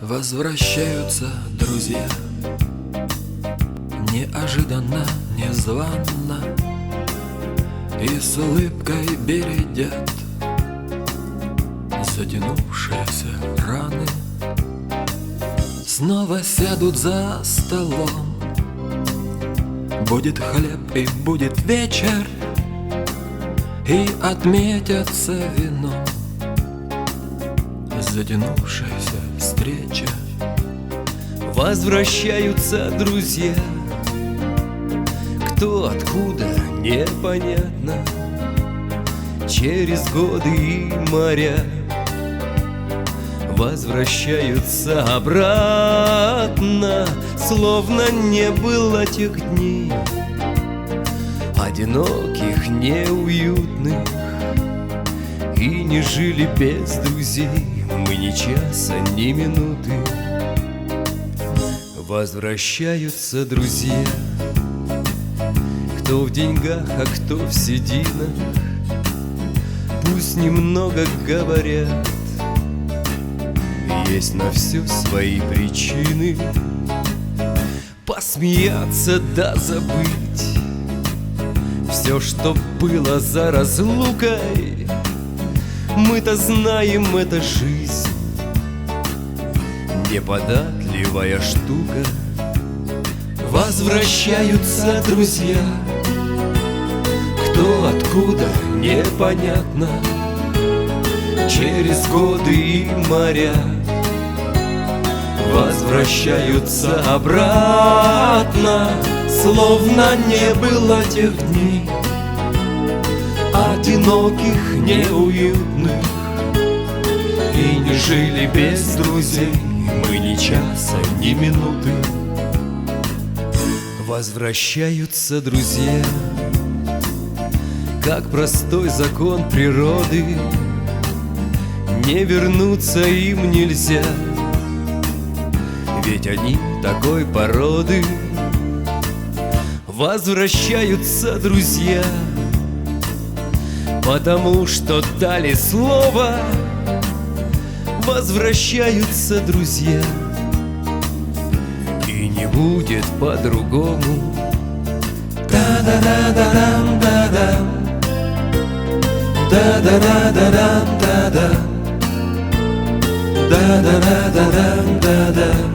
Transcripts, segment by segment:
Возвращаются друзья неожиданно, незванно, и с улыбкой бередят затянувшиеся раны. Снова сядут за столом, будет хлеб и будет вечер, и отметятся вином затянувшаяся встреча. Возвращаются друзья, кто откуда непонятно, через годы и моря. Возвращаются обратно, словно не было тех дней, одиноких, неуютных, и не жили без друзей мы ни часа, ни минуты. Возвращаются друзья, кто в деньгах, а кто в сединах, пусть немного говорят, есть на все свои причины. Посмеяться да забыть все, что было за разлукой. Мы-то знаем, это жизнь, неподатливая штука. Возвращаются друзья, кто откуда непонятно, через годы и моря. Возвращаются обратно, словно не было тех дней, одиноких, неуютных, и не жили без друзей мы ни часа, ни минуты. Возвращаются друзья, как простой закон природы, не вернуться им нельзя, ведь они такой породы. Возвращаются друзья, потому что дали слово. Возвращаются друзья, и не будет по-другому. Да-да-да-да-дам, да-дам, да-да-да-да-дам, да-дам, да-да-да-да-дам, да-дам,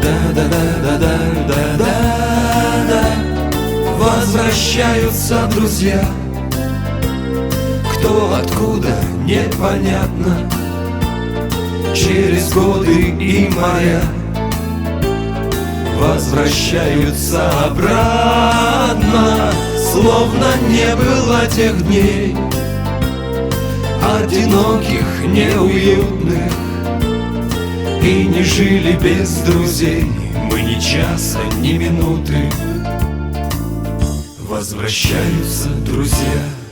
да-да-да-да-дам, да-да-да. Возвращаются друзья, кто откуда непонятно, через годы и моря. Возвращаются обратно, словно не было тех дней, одиноких, неуютных, и не жили без друзей мы ни часа, ни минуты. Возвращаются друзья.